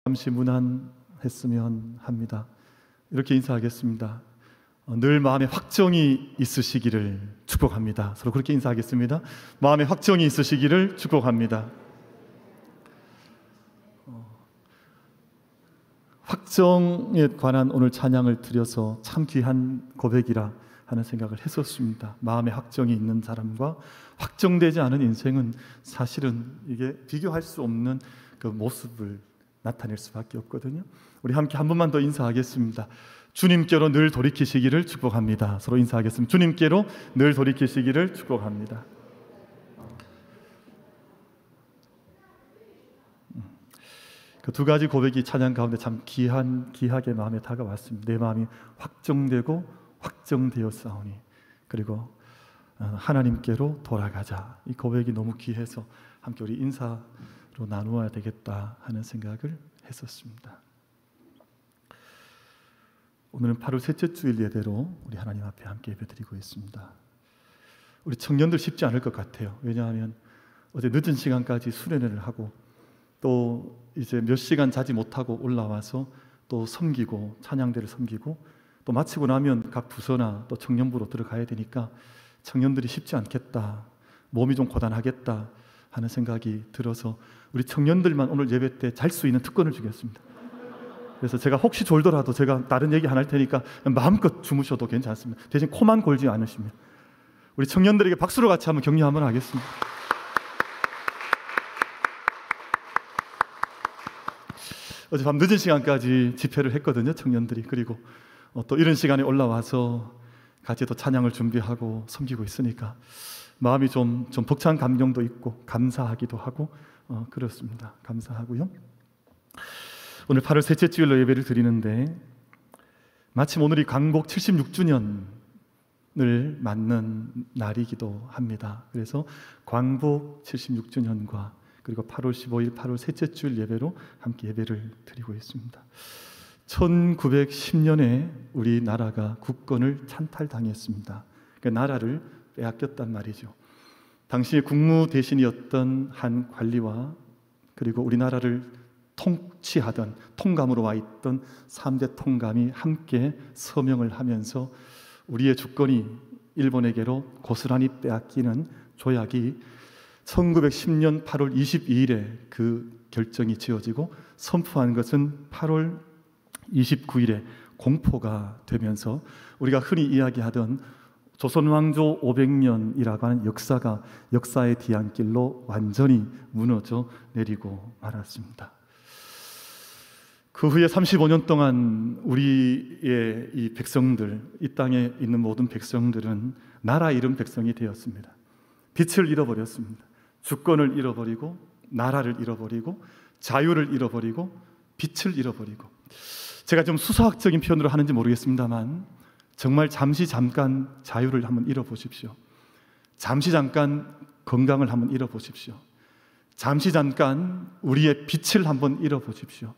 잠시 문안했으면 합니다. 이렇게 인사하겠습니다. 늘 마음에 확정이 있으시기를 축복합니다. 서로 그렇게 인사하겠습니다. 마음에 확정이 있으시기를 축복합니다. 확정에 관한 오늘 찬양을 드려서 참 귀한 고백이라 하는 생각을 했었습니다. 마음에 확정이 있는 사람과 확정되지 않은 인생은 사실은 이게 비교할 수 없는 그 모습을 나타낼 수밖에 없거든요. 우리 함께 한 번만 더 인사하겠습니다. 주님께로 늘 돌이키시기를 축복합니다. 서로 인사하겠습니다. 주님께로 늘 돌이키시기를 축복합니다. 그 두 가지 고백이 찬양 가운데 참 귀하게 마음에 다가왔습니다. 내 마음이 확정되고 확정되었사오니, 그리고 하나님께로 돌아가자. 이 고백이 너무 귀해서 함께 우리 인사로 나누어야 되겠다 하는 생각을 했었습니다. 오늘은 8월 셋째 주일 예배로 우리 하나님 앞에 함께 예배드리고 있습니다. 우리 청년들 쉽지 않을 것 같아요. 왜냐하면 어제 늦은 시간까지 수련회를 하고 또 이제 몇 시간 자지 못하고 올라와서 또 섬기고 찬양대를 섬기고 또 마치고 나면 각 부서나 또 청년부로 들어가야 되니까 청년들이 쉽지 않겠다, 몸이 좀 고단하겠다 하는 생각이 들어서 우리 청년들만 오늘 예배 때 잘 수 있는 특권을 주겠습니다. 그래서 제가 혹시 졸더라도 제가 다른 얘기 안 할 테니까 마음껏 주무셔도 괜찮습니다. 대신 코만 골지 않으시면 우리 청년들에게 박수로 같이 한번 격려 한번 하겠습니다. 어젯밤 늦은 시간까지 집회를 했거든요, 청년들이. 그리고 또 이런 시간에 올라와서 같이 또 찬양을 준비하고 섬기고 있으니까 마음이 좀 벅찬 감정도 있고 감사하기도 하고 그렇습니다. 감사하고요. 오늘 8월 셋째 주일로 예배를 드리는데 마침 오늘이 광복 76주년을 맞는 날이기도 합니다. 그래서 광복 76주년과 그리고 8월 15일 8월 셋째 주일 예배로 함께 예배를 드리고 있습니다. 1910년에 우리나라가 국권을 찬탈당했습니다. 그러니까 나라를 빼앗겼단 말이죠. 당시 국무대신이었던 한 관리와 그리고 우리나라를 통치하던 통감으로 와 있던 3대 통감이 함께 서명을 하면서 우리의 주권이 일본에게로 고스란히 빼앗기는 조약이 1910년 8월 22일에 그 결정이 지어지고 선포한 것은 8월 29일에 공포가 되면서 우리가 흔히 이야기하던 조선왕조 500년이라고 하는 역사의 뒤안길로 완전히 무너져 내리고 말았습니다. 그 후에 35년 동안 우리의 이 백성들, 이 땅에 있는 모든 백성들은 나라 잃은 백성이 되었습니다. 빛을 잃어버렸습니다. 주권을 잃어버리고 나라를 잃어버리고 자유를 잃어버리고 빛을 잃어버리고, 제가 좀 수사학적인 표현으로 하는지 모르겠습니다만 정말 잠시 잠깐 자유를 한번 잃어보십시오. 잠시 잠깐 건강을 한번 잃어보십시오. 잠시 잠깐 우리의 빛을 한번 잃어보십시오.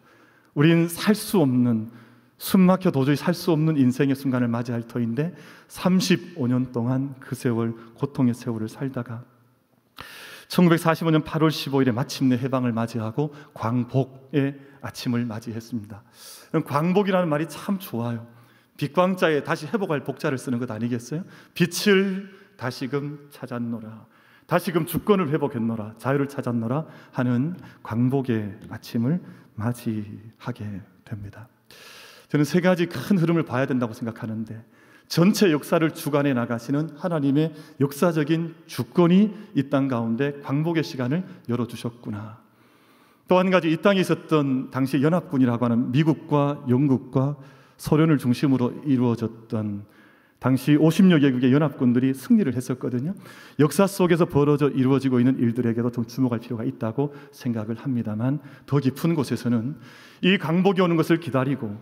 우리는 살 수 없는, 숨막혀 도저히 살 수 없는 인생의 순간을 맞이할 터인데 35년 동안 그 세월, 고통의 세월을 살다가 1945년 8월 15일에 마침내 해방을 맞이하고 광복의 아침을 맞이했습니다. 광복이라는 말이 참 좋아요. 빛광자에 다시 회복할 복자를 쓰는 것 아니겠어요? 빛을 다시금 찾았노라, 다시금 주권을 회복했노라, 자유를 찾았노라 하는 광복의 아침을 맞이하게 됩니다. 저는 세 가지 큰 흐름을 봐야 된다고 생각하는데, 전체 역사를 주관해 나가시는 하나님의 역사적인 주권이 이 땅 가운데 광복의 시간을 열어주셨구나. 또 한 가지, 이 땅에 있었던 당시 연합군이라고 하는 미국과 영국과 소련을 중심으로 이루어졌던 당시 50여 개국의 연합군들이 승리를 했었거든요. 역사 속에서 벌어져 이루어지고 있는 일들에게도 좀 주목할 필요가 있다고 생각을 합니다만, 더 깊은 곳에서는 이 광복이 오는 것을 기다리고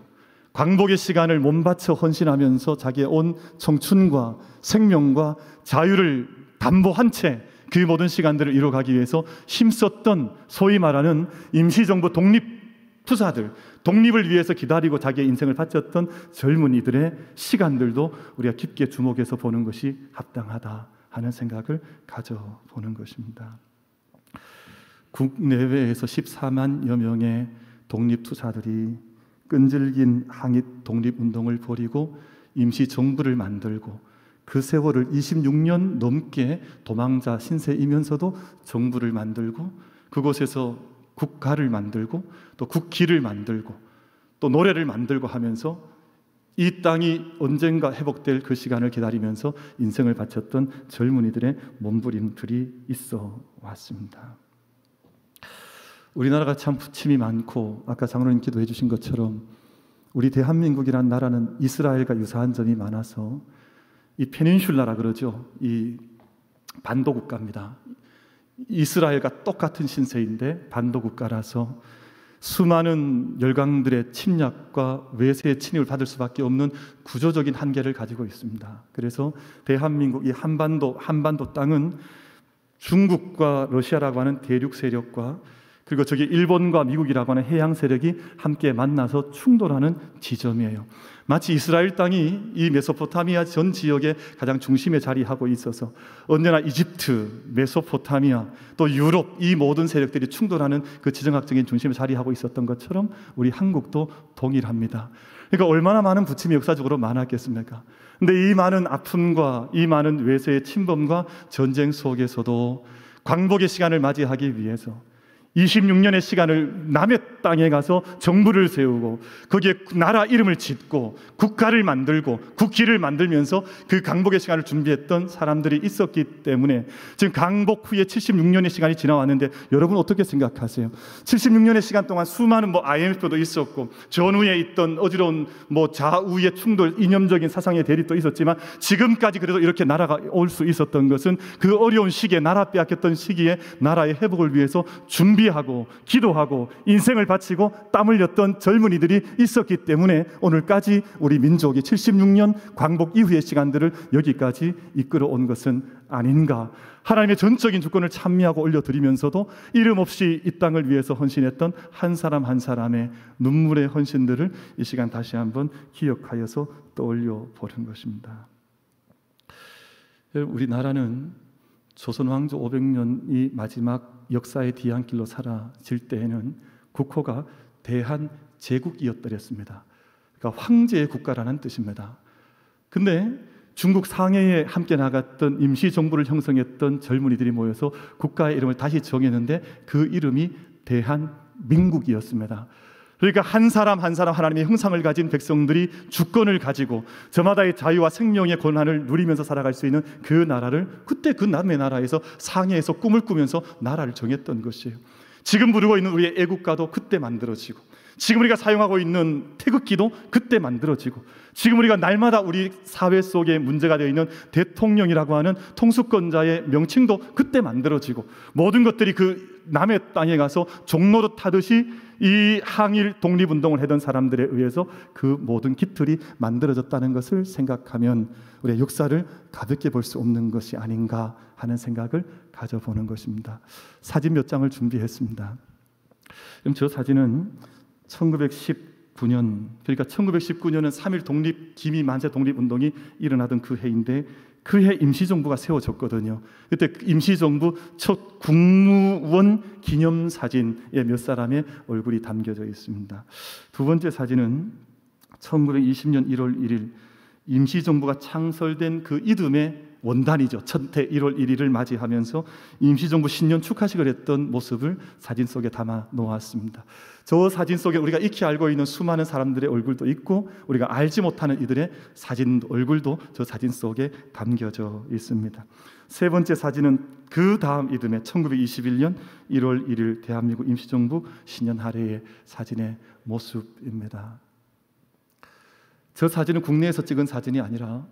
광복의 시간을 몸바쳐 헌신하면서 자기의 온 청춘과 생명과 자유를 담보한 채 그 모든 시간들을 이루어가기 위해서 힘썼던 소위 말하는 임시정부 독립투사들, 독립을 위해서 기다리고 자기의 인생을 바쳤던 젊은이들의 시간들도 우리가 깊게 주목해서 보는 것이 합당하다 하는 생각을 가져보는 것입니다. 국내외에서 14만여 명의 독립투사들이 끈질긴 항일 독립운동을 벌이고 임시정부를 만들고 그 세월을 26년 넘게 도망자 신세이면서도 정부를 만들고 그곳에서 국가를 만들고 또 국기를 만들고 또 노래를 만들고 하면서 이 땅이 언젠가 회복될 그 시간을 기다리면서 인생을 바쳤던 젊은이들의 몸부림들이 있어 왔습니다. 우리나라가 참 부침이 많고 아까 장로님 기도해 주신 것처럼 우리 대한민국이란 나라는 이스라엘과 유사한 점이 많아서 이 페닌슐라라 그러죠. 이 반도 국가입니다. 이스라엘과 똑같은 신세인데 반도 국가라서 수많은 열강들의 침략과 외세의 침입을 받을 수밖에 없는 구조적인 한계를 가지고 있습니다. 그래서 대한민국 이 한반도 땅은 중국과 러시아라고 하는 대륙 세력과 그리고 저기 일본과 미국이라고 하는 해양 세력이 함께 만나서 충돌하는 지점이에요. 마치 이스라엘 땅이 이 메소포타미아 전 지역의 가장 중심에 자리하고 있어서 언제나 이집트, 메소포타미아, 또 유럽 이 모든 세력들이 충돌하는 그 지정학적인 중심에 자리하고 있었던 것처럼 우리 한국도 동일합니다. 그러니까 얼마나 많은 부침이 역사적으로 많았겠습니까? 근데 이 많은 아픔과 이 많은 외세의 침범과 전쟁 속에서도 광복의 시간을 맞이하기 위해서 26년의 시간을 남의 땅에 가서 정부를 세우고 거기에 나라 이름을 짓고 국가를 만들고 국기를 만들면서 그 강복의 시간을 준비했던 사람들이 있었기 때문에 지금 강복 후에 76년의 시간이 지나왔는데 여러분 어떻게 생각하세요? 76년의 시간 동안 수많은 IMF도 있었고 전후에 있던 어지러운 좌우의 충돌, 이념적인 사상의 대립도 있었지만 지금까지 그래도 이렇게 나라가 올 수 있었던 것은 그 어려운 시기에 나라 빼앗겼던 시기에 나라의 회복을 위해서 준비하고 기도하고 인생을 바치고 땀 흘렸던 젊은이들이 있었기 때문에 오늘까지 우리 민족이 76년 광복 이후의 시간들을 여기까지 이끌어 온 것은 아닌가. 하나님의 전적인 주권을 찬미하고 올려드리면서도 이름 없이 이 땅을 위해서 헌신했던 한 사람 한 사람의 눈물의 헌신들을 이 시간 다시 한번 기억하여서 떠올려 보는 것입니다. 우리나라는 조선 왕조 500년이 마지막 역사의 뒤안길로 사라질 때에는 국호가 대한제국이었더랬습니다. 그러니까 황제의 국가라는 뜻입니다. 근데 중국 상해에 함께 나갔던 임시정부를 형성했던 젊은이들이 모여서 국가의 이름을 다시 정했는데 그 이름이 대한민국이었습니다. 그러니까 한 사람 한 사람 하나님의 형상을 가진 백성들이 주권을 가지고 저마다의 자유와 생명의 권한을 누리면서 살아갈 수 있는 그 나라를 그때 그 남의 나라에서 상해에서 꿈을 꾸면서 나라를 정했던 것이에요. 지금 부르고 있는 우리의 애국가도 그때 만들어지고 지금 우리가 사용하고 있는 태극기도 그때 만들어지고 지금 우리가 날마다 우리 사회 속에 문제가 되어 있는 대통령이라고 하는 통수권자의 명칭도 그때 만들어지고 모든 것들이 그 남의 땅에 가서 종로를 타듯이 이 항일 독립운동을 하던 사람들에 의해서 그 모든 깃틀이 만들어졌다는 것을 생각하면 우리의 역사를 가볍게 볼 수 없는 것이 아닌가 하는 생각을 가져보는 것입니다. 사진 몇 장을 준비했습니다. 그럼 저 사진은 1919년, 그러니까 1919년은 3.1 독립 기미 만세 독립운동이 일어나던 그 해인데 그 해 임시정부가 세워졌거든요. 그때 임시정부 첫 국무원 기념사진에 몇 사람의 얼굴이 담겨져 있습니다. 두 번째 사진은 1920년 1월 1일 임시정부가 창설된 그 이듬해 원단이죠. 첫해 1월 1일을 맞이하면서 임시정부 신년 축하식을 했던 모습을 사진 속에 담아 놓았습니다. 저 사진 속에 우리가 익히 알고 있는 수많은 사람들의 얼굴도 있고 우리가 알지 못하는 이들의 사진 얼굴도 저 사진 속에 담겨져 있습니다. 세 번째 사진은 그 다음 이듬해 1921년 1월 1일 대한민국 임시정부 신년 할애의 사진의 모습입니다. 저 사진은 국내에서 찍은 사진이 아니라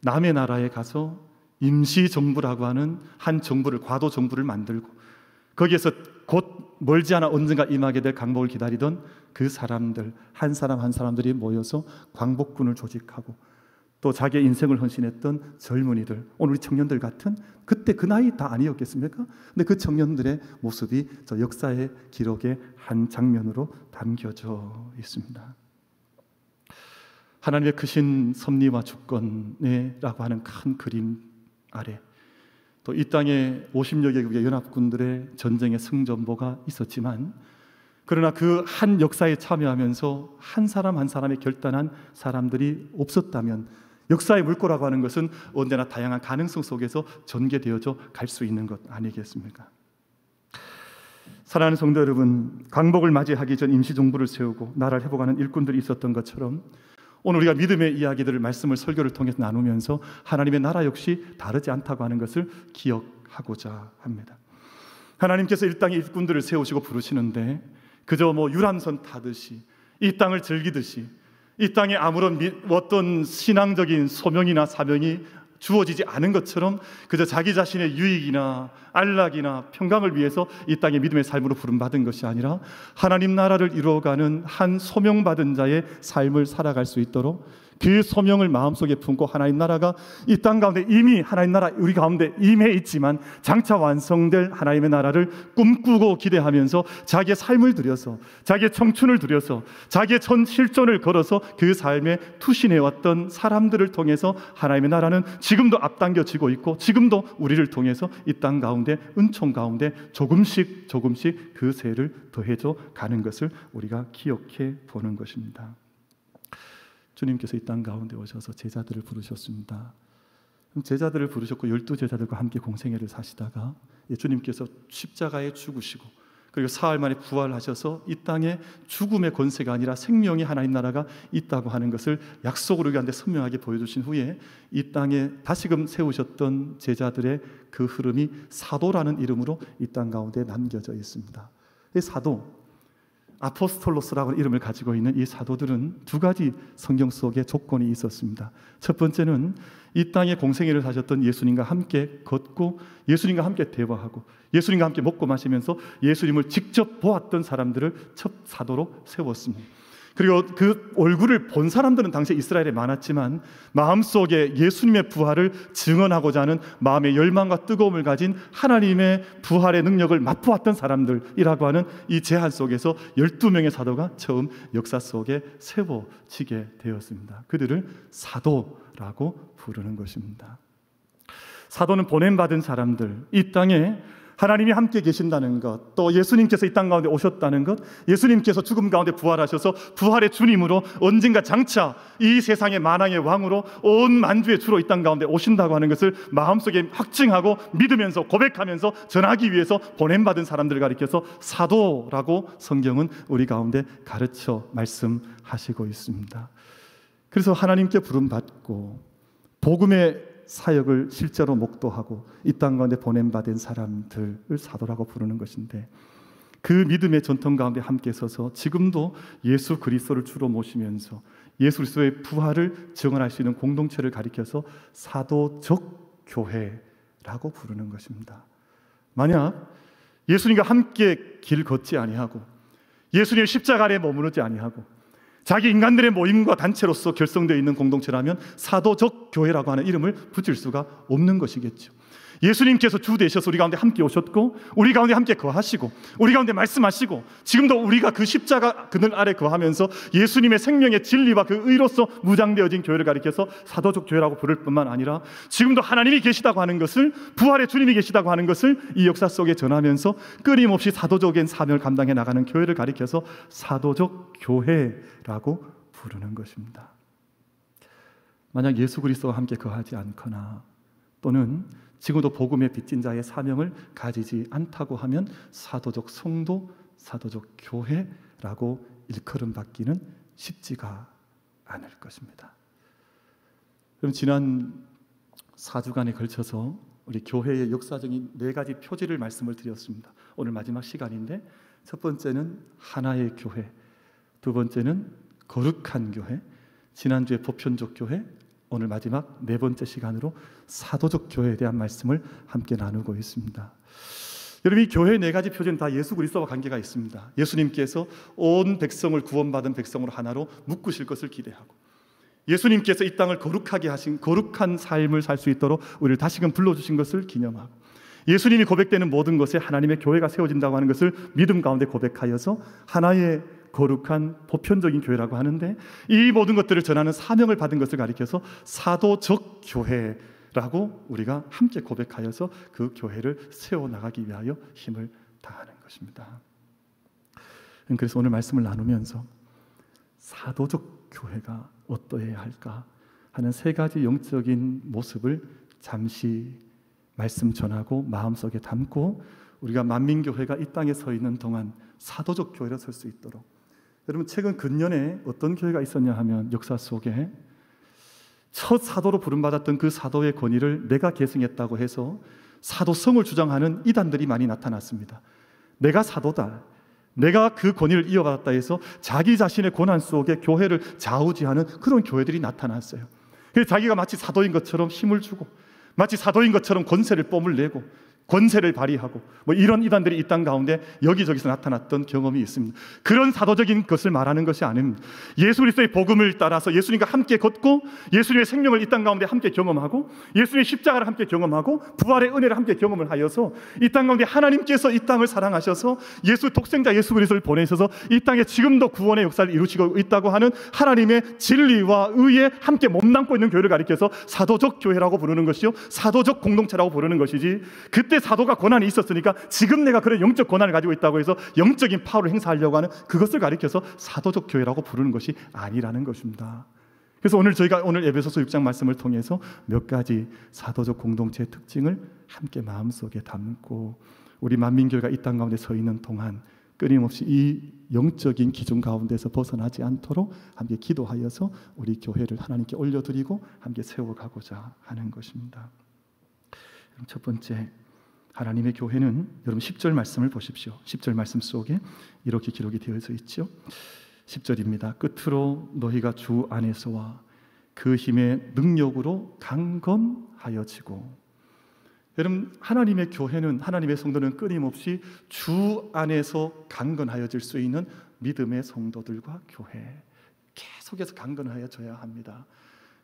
남의 나라에 가서 임시정부라고 하는 한 정부를, 과도 정부를 만들고 거기에서 곧 멀지 않아 언젠가 임하게 될 강복을 기다리던 그 사람들, 한 사람 한 사람들이 모여서 광복군을 조직하고 또 자기의 인생을 헌신했던 젊은이들, 오늘 우리 청년들 같은 그때 그 나이 다 아니었겠습니까? 근데 그 청년들의 모습이 저 역사의 기록의 한 장면으로 담겨져 있습니다. 하나님의 크신 섭리와 주권이라고 하는 큰 그림 아래 또 이 땅에 50여 개국의 연합군들의 전쟁의 승전보가 있었지만 그러나 그 한 역사에 참여하면서 한 사람 한 사람의 결단한 사람들이 없었다면 역사의 물꼬라고 하는 것은 언제나 다양한 가능성 속에서 전개되어져 갈 수 있는 것 아니겠습니까? 사랑하는 성도 여러분, 광복을 맞이하기 전 임시정부를 세우고 나라를 회복하는 일꾼들이 있었던 것처럼 오늘 우리가 믿음의 이야기들을 말씀을 설교를 통해서 나누면서 하나님의 나라 역시 다르지 않다고 하는 것을 기억하고자 합니다. 하나님께서 이 땅에 일꾼들을 세우시고 부르시는데 그저 유람선 타듯이 이 땅을 즐기듯이 이 땅에 아무런 어떤 신앙적인 소명이나 사명이 주어지지 않은 것처럼 그저 자기 자신의 유익이나 안락이나 평강을 위해서 이 땅의 믿음의 삶으로 부름받은 것이 아니라 하나님 나라를 이루어가는 한 소명받은 자의 삶을 살아갈 수 있도록 그 소명을 마음속에 품고 하나님 나라가 이 땅 가운데 이미 하나님 나라 우리 가운데 임해 있지만 장차 완성될 하나님의 나라를 꿈꾸고 기대하면서 자기의 삶을 들여서 자기의 청춘을 들여서 자기의 전 실존을 걸어서 그 삶에 투신해왔던 사람들을 통해서 하나님의 나라는 지금도 앞당겨지고 있고 지금도 우리를 통해서 이 땅 가운데 은총 가운데 조금씩 그 세를 더해져 가는 것을 우리가 기억해 보는 것입니다. 주님께서 이 땅 가운데 오셔서 제자들을 부르셨습니다. 제자들을 부르셨고 12제자들과 함께 공생애를 사시다가 주님께서 십자가에 죽으시고 그리고 사흘 만에 부활하셔서 이 땅에 죽음의 권세가 아니라 생명의 하나님 나라가 있다고 하는 것을 약속으로 우리한테 선명하게 보여주신 후에 이 땅에 다시금 세우셨던 제자들의 그 흐름이 사도라는 이름으로 이 땅 가운데 남겨져 있습니다. 이 사도 아포스톨로스라고 하는 이름을 가지고 있는 이 사도들은 두 가지 성경 속에 조건이 있었습니다. 첫 번째는 이 땅에 공생애를 하셨던 예수님과 함께 걷고 예수님과 함께 대화하고 예수님과 함께 먹고 마시면서 예수님을 직접 보았던 사람들을 첫 사도로 세웠습니다. 그리고 그 얼굴을 본 사람들은 당시 이스라엘에 많았지만 마음속에 예수님의 부활을 증언하고자 하는 마음의 열망과 뜨거움을 가진 하나님의 부활의 능력을 맛보았던 사람들이라고 하는 이 제한 속에서 12명의 사도가 처음 역사 속에 세워지게 되었습니다. 그들을 사도라고 부르는 것입니다. 사도는 보냄받은 사람들, 이 땅에 하나님이 함께 계신다는 것, 또 예수님께서 이 땅 가운데 오셨다는 것, 예수님께서 죽음 가운데 부활하셔서 부활의 주님으로 언젠가 장차 이 세상의 만왕의 왕으로 온 만주의 주로 이 땅 가운데 오신다고 하는 것을 마음속에 확증하고 믿으면서 고백하면서 전하기 위해서 보냄받은 사람들을 가리켜서 사도라고 성경은 우리 가운데 가르쳐 말씀하시고 있습니다. 그래서 하나님께 부름받고 복음의 사역을 실제로 목도하고 이 땅 가운데 보냄받은 사람들을 사도라고 부르는 것인데 그 믿음의 전통 가운데 함께 서서 지금도 예수 그리스도를 주로 모시면서 예수 그리스도의 부활을 증언할 수 있는 공동체를 가리켜서 사도적 교회라고 부르는 것입니다. 만약 예수님과 함께 길 걷지 아니하고 예수님의 십자가 아래에 머무르지 아니하고 자기 인간들의 모임과 단체로서 결성되어 있는 공동체라면 사도적 교회라고 하는 이름을 붙일 수가 없는 것이겠죠. 예수님께서 주 되셔서 우리 가운데 함께 오셨고 우리 가운데 함께 거하시고 우리 가운데 말씀하시고 지금도 우리가 그 십자가 그늘 아래 거하면서 예수님의 생명의 진리와 그 의로서 무장되어진 교회를 가리켜서 사도적 교회라고 부를 뿐만 아니라 지금도 하나님이 계시다고 하는 것을 부활의 주님이 계시다고 하는 것을 이 역사 속에 전하면서 끊임없이 사도적인 사명을 감당해 나가는 교회를 가리켜서 사도적 교회라고 부르는 것입니다. 만약 예수 그리스도와 함께 거하지 않거나 또는 지금도 복음의 빚진 자의 사명을 가지지 않다고 하면 사도적 성도, 사도적 교회라고 일컬음 받기는 쉽지가 않을 것입니다. 그럼 지난 4주간에 걸쳐서 우리 교회의 역사적인 4가지 표지를 말씀을 드렸습니다. 오늘 마지막 시간인데 첫 번째는 하나의 교회, 두 번째는 거룩한 교회, 지난주에 보편적 교회, 오늘 마지막 4번째 시간으로 사도적 교회에 대한 말씀을 함께 나누고 있습니다. 여러분, 이 교회의 4가지 표지는 다 예수 그리스도와 관계가 있습니다. 예수님께서 온 백성을 구원받은 백성으로 하나로 묶으실 것을 기대하고 예수님께서 이 땅을 거룩하게 하신 거룩한 삶을 살 수 있도록 우리를 다시금 불러주신 것을 기념하고 예수님이 고백되는 모든 것에 하나님의 교회가 세워진다고 하는 것을 믿음 가운데 고백하여서 하나의 거룩한 보편적인 교회라고 하는데 이 모든 것들을 전하는 사명을 받은 것을 가리켜서 사도적 교회라고 우리가 함께 고백하여서 그 교회를 세워나가기 위하여 힘을 다하는 것입니다. 그래서 오늘 말씀을 나누면서 사도적 교회가 어떠해야 할까 하는 세 가지 영적인 모습을 잠시 말씀 전하고 마음속에 담고 우리가 만민교회가 이 땅에 서 있는 동안 사도적 교회로 설 수 있도록, 여러분 최근 근년에 어떤 교회가 있었냐 하면 역사 속에 첫 사도로 부름받았던 그 사도의 권위를 내가 계승했다고 해서 사도성을 주장하는 이단들이 많이 나타났습니다. 내가 사도다, 내가 그 권위를 이어받았다 해서 자기 자신의 고난 속에 교회를 좌우지하는 그런 교회들이 나타났어요. 그래서 자기가 마치 사도인 것처럼 힘을 주고 마치 사도인 것처럼 권세를 뽐을내고 권세를 발휘하고 이런 이단들이 이 땅 가운데 여기저기서 나타났던 경험이 있습니다. 그런 사도적인 것을 말하는 것이 아닙니다. 예수 그리스도의 복음을 따라서 예수님과 함께 걷고 예수님의 생명을 이 땅 가운데 함께 경험하고 예수님의 십자가를 함께 경험하고 부활의 은혜를 함께 경험을 하여서 이 땅 가운데 하나님께서 이 땅을 사랑하셔서 예수 독생자 예수 그리스도를 보내셔서 이 땅에 지금도 구원의 역사를 이루시고 있다고 하는 하나님의 진리와 의에 함께 몸담고 있는 교회를 가리켜서 사도적 교회라고 부르는 것이요, 사도적 공동체라고 부르는 것이지, 그때 사도가 고난이 있었으니까 지금 내가 그런 영적 고난을 가지고 있다고 해서 영적인 파워를 행사하려고 하는 그것을 가리켜서 사도적 교회라고 부르는 것이 아니라는 것입니다. 그래서 저희가 오늘 에베소서 6장 말씀을 통해서 몇 가지 사도적 공동체의 특징을 함께 마음속에 담고 우리 만민교회가 이 땅 가운데 서 있는 동안 끊임없이 이 영적인 기준 가운데서 벗어나지 않도록 함께 기도하여서 우리 교회를 하나님께 올려드리고 함께 세워가고자 하는 것입니다. 첫 번째, 하나님의 교회는, 여러분 10절 말씀을 보십시오. 10절 말씀 속에 이렇게 기록이 되어져 있죠. 10절입니다. 끝으로 너희가 주 안에서와 그 힘의 능력으로 강건하여지고. 여러분, 하나님의 교회는, 하나님의 성도는 끊임없이 주 안에서 강건하여질 수 있는 믿음의 성도들과 교회, 계속해서 강건하여져야 합니다.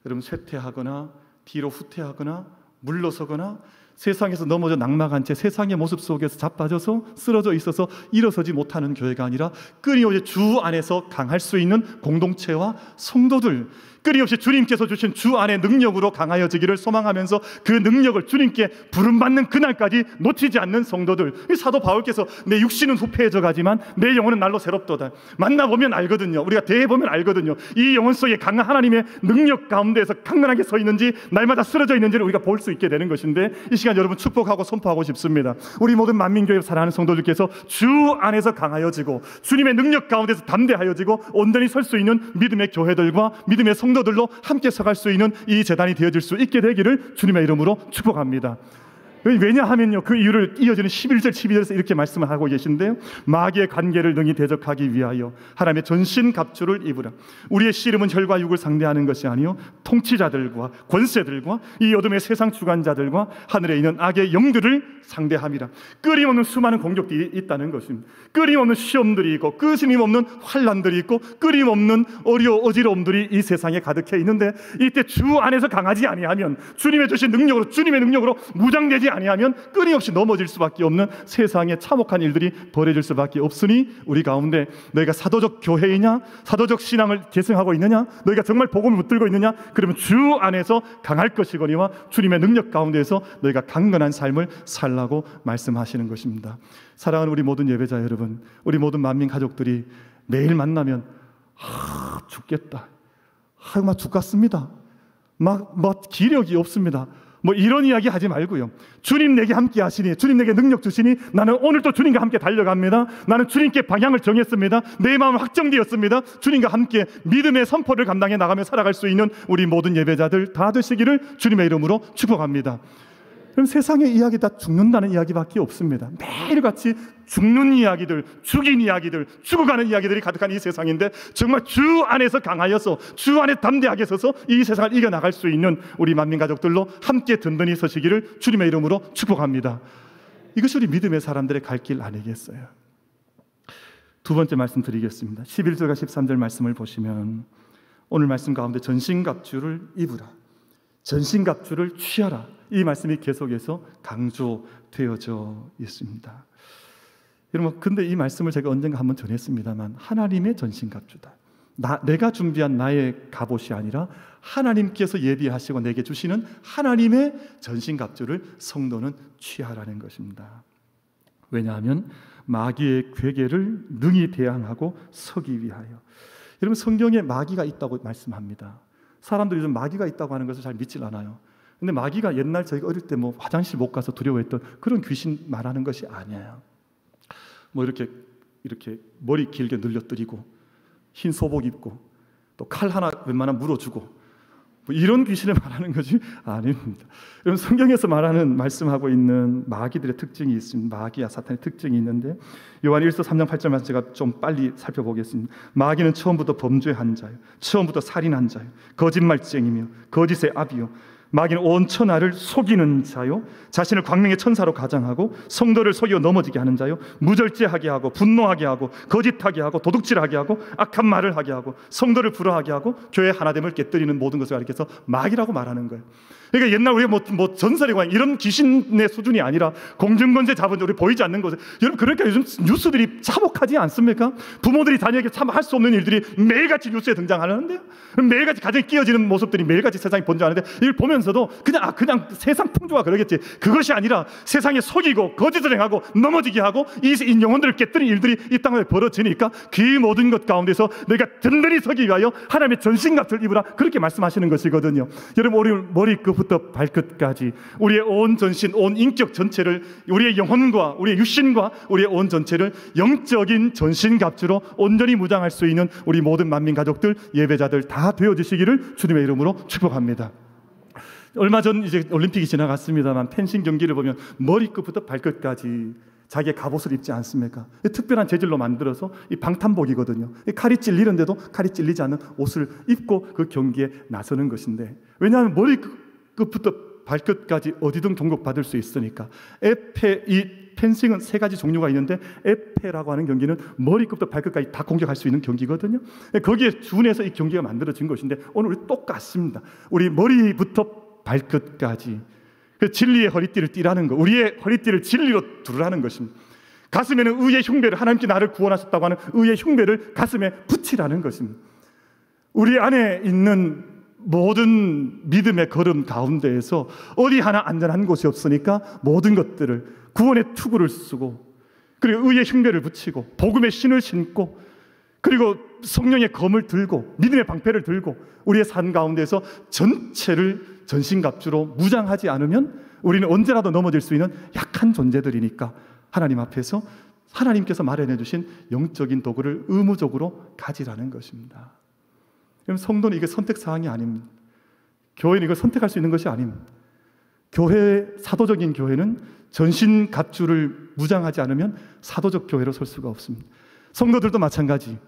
여러분, 쇠퇴하거나 뒤로 후퇴하거나 물러서거나 세상에서 넘어져 낙막한 채 세상의 모습 속에서 자빠져서 쓰러져 있어서 일어서지 못하는 교회가 아니라 끊임없이 주 안에서 강할 수 있는 공동체와 성도들, 끊임없이 주님께서 주신 주 안의 능력으로 강하여지기를 소망하면서 그 능력을 주님께 부름받는 그날까지 놓치지 않는 성도들. 사도 바울께서 내 육신은 후패해져 가지만 내 영혼은 날로 새롭도다. 만나보면 알거든요. 우리가 대해보면 알거든요. 이 영혼 속에 강한 하나님의 능력 가운데에서 강건하게 서 있는지 날마다 쓰러져 있는지를 우리가 볼 수 있게 되는 것인데, 이 시간 여러분 축복하고 선포하고 싶습니다. 우리 모든 만민교회 사랑하는 성도들께서 주 안에서 강하여지고 주님의 능력 가운데서 담대하여지고 온전히 설 수 있는 믿음의 교회들과 믿음의 성도들로 함께 서갈 수 있는 이 재단이 되어질 수 있게 되기를 주님의 이름으로 축복합니다. 왜냐하면요, 그 이유를 이어지는 11절 12절에서 이렇게 말씀을 하고 계신데요, 마귀의 관계를 능히 대적하기 위하여 하나님의 전신갑주를 입으라. 우리의 씨름은 혈과 육을 상대하는 것이 아니요 통치자들과 권세들과 이 어둠의 세상 주관자들과 하늘에 있는 악의 영들을 상대함이라. 끊임없는 수많은 공격들이 있다는 것입니다. 끊임없는 시험들이 있고 끊임없는 환난들이 있고 끊임없는 어지러움들이 이 세상에 가득해 있는데, 이때 주 안에서 강하지 아니하면, 주님의 주신 능력으로, 주님의 능력으로 무장되지 아니하면 끊임없이 넘어질 수밖에 없는 세상에 참혹한 일들이 벌어질 수밖에 없으니, 우리 가운데 너희가 사도적 교회이냐, 사도적 신앙을 계승하고 있느냐, 너희가 정말 복음을 붙들고 있느냐, 그러면 주 안에서 강할 것이거니와 주님의 능력 가운데서 너희가 강건한 삶을 살라고 말씀하시는 것입니다. 사랑하는 우리 모든 예배자 여러분, 우리 모든 만민 가족들이 매일 만나면 죽겠다, 막 죽겠습니다, 막 기력이 없습니다, 이런 이야기 하지 말고요, 주님 내게 함께 하시니, 주님 내게 능력 주시니 나는 오늘도 주님과 함께 달려갑니다. 나는 주님께 방향을 정했습니다. 내 마음은 확정되었습니다. 주님과 함께 믿음의 선포를 감당해 나가며 살아갈 수 있는 우리 모든 예배자들 다 되시기를 주님의 이름으로 축복합니다. 그럼 세상의 이야기 다 죽는다는 이야기밖에 없습니다. 매일같이 죽는 이야기들, 죽인 이야기들, 죽어가는 이야기들이 가득한 이 세상인데, 정말 주 안에서 강하여서 주 안에 담대하게 서서 이 세상을 이겨나갈 수 있는 우리 만민가족들로 함께 든든히 서시기를 주님의 이름으로 축복합니다. 이것이 우리 믿음의 사람들의 갈 길 아니겠어요? 두 번째 말씀 드리겠습니다. 11절과 13절 말씀을 보시면 오늘 말씀 가운데 전신갑주를 입으라, 전신갑주를 취하라, 이 말씀이 계속해서 강조되어져 있습니다. 여러분, 근데 이 말씀을 제가 언젠가 한번 전했습니다만, 하나님의 전신갑주다, 내가 준비한 나의 갑옷이 아니라 하나님께서 예비하시고 내게 주시는 하나님의 전신갑주를 성도는 취하라는 것입니다. 왜냐하면 마귀의 괴계를 능히 대항하고 서기 위하여. 여러분, 성경에 마귀가 있다고 말씀합니다. 사람들이 요즘 마귀가 있다고 하는 것을 잘 믿질 않아요. 근데 마귀가 옛날 저희가 어릴 때 뭐 화장실 못 가서 두려워했던 그런 귀신 말하는 것이 아니에요. 뭐 이렇게 머리 길게 늘려뜨리고 흰 소복 입고 또 칼 하나 웬만하면 물어주고 뭐 이런 귀신을 말하는 것이 아닙니다. 여러분, 성경에서 말씀하고 있는 마귀들의 특징이 있습니다. 마귀와 사탄의 특징이 있는데, 요한 1서 3장 8절만 제가 좀 빨리 살펴보겠습니다. 마귀는 처음부터 범죄한 자요, 처음부터 살인한 자요, 거짓말쟁이며 거짓의 아비요, 마귀는 온 천하를 속이는 자요, 자신을 광명의 천사로 가장하고 성도를 속여 넘어지게 하는 자요, 무절제하게 하고 분노하게 하고 거짓하게 하고 도둑질하게 하고 악한 말을 하게 하고 성도를 불화하게 하고 교회 하나됨을 깨뜨리는 모든 것을 가리켜서 마귀라고 말하는 거예요. 그러니까 옛날 우리가 뭐 전설이고 이런 귀신의 수준이 아니라 공중권세 잡은 우리 보이지 않는 곳에, 여러분, 그러니까 요즘 뉴스들이 참혹하지 않습니까? 부모들이 자녀에게 참 할 수 없는 일들이 매일같이 뉴스에 등장하는데요. 매일같이 가정이 끼어지는 모습들이 매일같이 세상에 번져하는데, 이걸 보면서도 그냥 세상 풍조가 그러겠지, 그것이 아니라 세상에 속이고 거짓을 행하고 넘어지게 하고 이 영혼들을 깨뜨리는 일들이 이 땅에 벌어지니까 그 모든 것 가운데서 너희가 든든히 서기 위하여 하나님의 전신갑주를 입으라, 그렇게 말씀하시는 것이거든요. 여러분, 우리 머리끝부터 발끝까지 우리의 온 전신, 온 인격 전체를, 우리의 영혼과 우리의 육신과 우리의 온 전체를 영적인 전신갑주로 온전히 무장할 수 있는 우리 모든 만민 가족들, 예배자들 다 되어주시기를 주님의 이름으로 축복합니다. 얼마 전 이제 올림픽이 지나갔습니다만 펜싱 경기를 보면 머리끝부터 발끝까지 자기의 갑옷을 입지 않습니까? 특별한 재질로 만들어서 이 방탄복이거든요. 칼이 찔리는데도 칼이 찔리지 않는 옷을 입고 그 경기에 나서는 것인데, 왜냐하면 머리끝부터 발끝까지 어디든 종목받을 수 있으니까. 이 펜싱은 3가지 종류가 있는데, 에페라고 하는 경기는 머리끝부터 발끝까지 다 공격할 수 있는 경기거든요. 거기에 준해서 이 경기가 만들어진 것인데, 오늘 우리 똑같습니다. 우리 머리부터 발끝까지 그 진리의 허리띠를 띠라는 것, 우리의 허리띠를 진리로 두르라는 것입니다. 가슴에는 의의 흉배를, 하나님께 나를 구원하셨다고 하는 의의 흉배를 가슴에 붙이라는 것입니다. 우리 안에 있는 모든 믿음의 걸음 가운데에서 어디 하나 안전한 곳이 없으니까 모든 것들을 구원의 투구를 쓰고, 그리고 의의 흉배를 붙이고 복음의 신을 신고, 그리고 성령의 검을 들고 믿음의 방패를 들고 우리의 삶 가운데서 전체를 전신갑주로 무장하지 않으면 우리는 언제라도 넘어질 수 있는 약한 존재들이니까, 하나님 앞에서 하나님께서 마련해 주신 영적인 도구를 의무적으로 가지라는 것입니다. 성도는 이게 선택사항이 아닙니다. 교회는 이걸 선택할 수 있는 것이 아닙니다. 사도적인 교회는 전신갑주를 무장하지 않으면 사도적 교회로 설 수가 없습니다. 성도들도 마찬가지.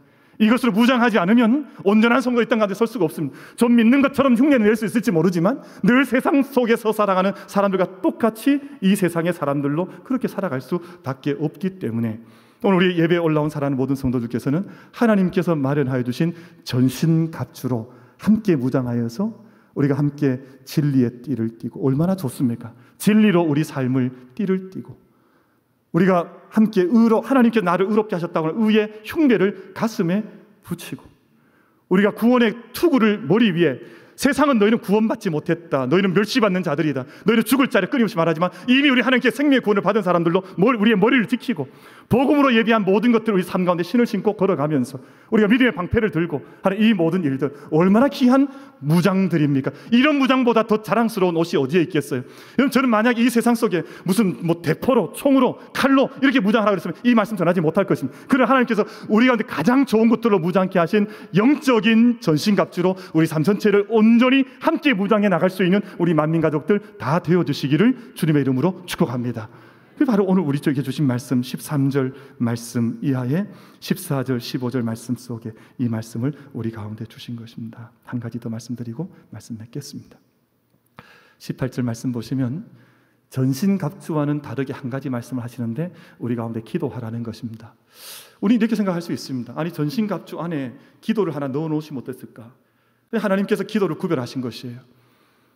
이것으로 무장하지 않으면 온전한 성도 이 땅 가운데 설 수가 없습니다. 좀 믿는 것처럼 흉내를 낼 수 있을지 모르지만 늘 세상 속에서 살아가는 사람들과 똑같이 이 세상의 사람들로 그렇게 살아갈 수밖에 없기 때문에, 오늘 우리 예배에 올라온 사랑하는 모든 성도들께서는 하나님께서 마련하여 주신 전신갑주로 함께 무장하여서 우리가 함께 진리의 띠를 띠고, 얼마나 좋습니까? 진리로 우리 삶을 띠를 띠고, 우리가 함께 하나님께 나를 의롭게 하셨다고 하는 의의 흉배를 가슴에 붙이고, 우리가 구원의 투구를 머리 위에, 세상은 너희는 구원받지 못했다, 너희는 멸시받는 자들이다, 너희는 죽을 자를 끊임없이 말하지만 이미 우리 하나님께 생명의 구원을 받은 사람들로 우리의 머리를 지키고 복음으로 예비한 모든 것들을 우리 삶 가운데 신을 신고 걸어가면서 우리가 믿음의 방패를 들고 하는 이 모든 일들, 얼마나 귀한 무장들입니까? 이런 무장보다 더 자랑스러운 옷이 어디에 있겠어요? 여러분, 저는 만약 이 세상 속에 무슨 대포로, 총으로, 칼로 이렇게 무장하라고 했으면 이 말씀 전하지 못할 것입니다. 그러나 하나님께서 우리 가운데 가장 좋은 것들로 무장케 하신 영적인 전신갑주로 우리 삶 전체를 온전히 함께 무장해 나갈 수 있는 우리 만민 가족들 다 되어주시기를 주님의 이름으로 축복합니다. 바로 오늘 우리 쪽에 주신 말씀 13절 말씀 이하에 14절 15절 말씀 속에 이 말씀을 우리 가운데 주신 것입니다. 한 가지 더 말씀드리고 말씀 맺겠습니다. 18절 말씀 보시면 전신갑주와는 다르게 한 가지 말씀을 하시는데, 우리 가운데 기도하라는 것입니다. 우리 이렇게 생각할 수 있습니다. 아니, 전신갑주 안에 기도를 하나 넣어 놓으시면 어땠을까? 하나님께서 기도를 구별하신 것이에요.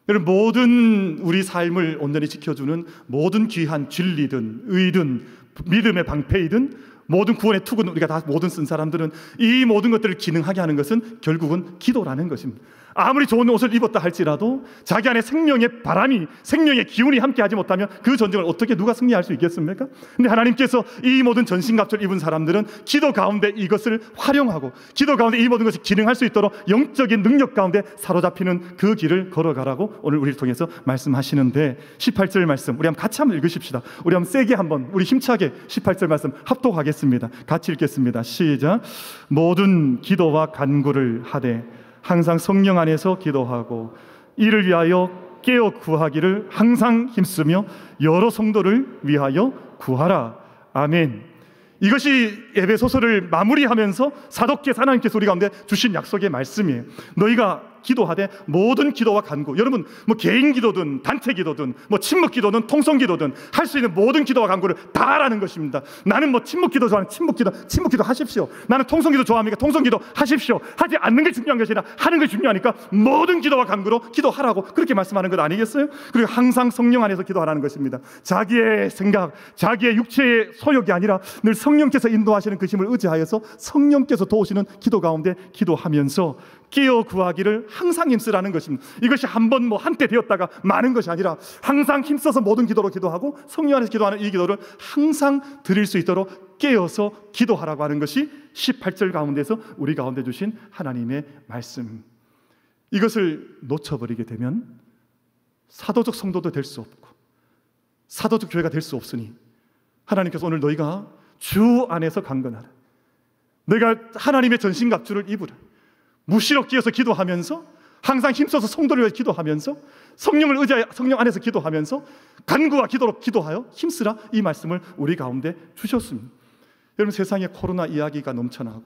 여러분, 모든 우리 삶을 온전히 지켜주는 모든 귀한 진리든 의든 믿음의 방패이든 모든 구원의 투구는 우리가 다 모든 쓴 사람들은 이 모든 것들을 기능하게 하는 것은 결국은 기도라는 것입니다. 아무리 좋은 옷을 입었다 할지라도 자기 안에 생명의 바람이, 생명의 기운이 함께 하지 못하면 그 전쟁을 어떻게 누가 승리할 수 있겠습니까? 근데 하나님께서 이 모든 전신갑주를 입은 사람들은 기도 가운데 이것을 활용하고 기도 가운데 이 모든 것이 기능할 수 있도록 영적인 능력 가운데 사로잡히는 그 길을 걸어가라고 오늘 우리를 통해서 말씀하시는데, 18절 말씀 우리 한번 같이 한번 읽으십시다. 우리 한번 세게 한번, 우리 힘차게 18절 말씀 합독하겠습니다. 같이 읽겠습니다. 시작. 모든 기도와 간구를 하되 항상 성령 안에서 기도하고 이를 위하여 깨어 구하기를 항상 힘쓰며 여러 성도를 위하여 구하라. 아멘. 이것이 에베소서를 마무리하면서 사도께서 하나님께서 우리 가운데 주신 약속의 말씀이에요. 너희가 기도하되 모든 기도와 간구, 여러분 뭐 개인 기도든 단체 기도든 뭐 침묵 기도든 통성 기도든 할 수 있는 모든 기도와 간구를 다 하라는 것입니다. 나는 뭐 침묵 기도 좋아하는 침묵 기도 하십시오. 나는 통성 기도 좋아합니까? 통성 기도 하십시오. 하지 않는 게 중요한 것이 아니라 하는 게 중요하니까 모든 기도와 간구로 기도하라고 그렇게 말씀하는 것 아니겠어요? 그리고 항상 성령 안에서 기도하라는 것입니다. 자기의 생각, 자기의 육체의 소욕이 아니라 늘 성령께서 인도하시는 그 힘을 의지하여서 성령께서 도우시는 기도 가운데 기도하면서 깨어 구하기를 항상 힘쓰라는 것입니다. 이것이 한번 뭐 한때 되었다가 많은 것이 아니라 항상 힘써서 모든 기도로 기도하고 성령 안에서 기도하는 이 기도를 항상 드릴 수 있도록 깨어서 기도하라고 하는 것이 18절 가운데서 우리 가운데 주신 하나님의 말씀. 이것을 놓쳐버리게 되면 사도적 성도도 될 수 없고 사도적 교회가 될 수 없으니 하나님께서 오늘 너희가 주 안에서 강건하라, 너희가 하나님의 전신갑주를 입으라, 무시럽기에서 기도하면서 항상 힘써서 성도를 위해 기도하면서 성령을 의지하여 성령 안에서 기도하면서 간구와 기도로 기도하여 힘쓰라, 이 말씀을 우리 가운데 주셨습니다. 여러분, 세상에 코로나 이야기가 넘쳐나고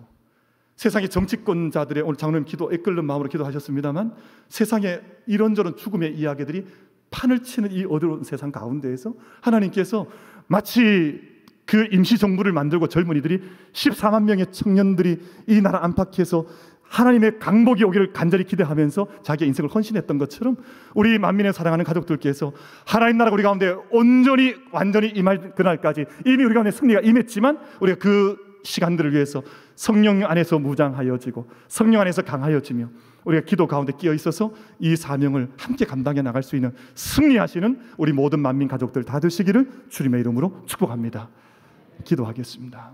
세상의 정치권자들의, 오늘 장로님 기도 애끓는 마음으로 기도하셨습니다만 세상에 이런저런 죽음의 이야기들이 판을 치는 이 어두운 세상 가운데에서 하나님께서 마치 그 임시정부를 만들고 젊은이들이 14만 명의 청년들이 이 나라 안팎에서 하나님의 강복이 오기를 간절히 기대하면서 자기의 인생을 헌신했던 것처럼 우리 만민의 사랑하는 가족들께서 하나님 나라가 우리 가운데 온전히 완전히 임할 그날까지 이미 우리 가운데 승리가 임했지만 우리가 그 시간들을 위해서 성령 안에서 무장하여지고 성령 안에서 강하여지며 우리가 기도 가운데 끼어 있어서 이 사명을 함께 감당해 나갈 수 있는 승리하시는 우리 모든 만민 가족들 다 되시기를 주님의 이름으로 축복합니다. 기도하겠습니다.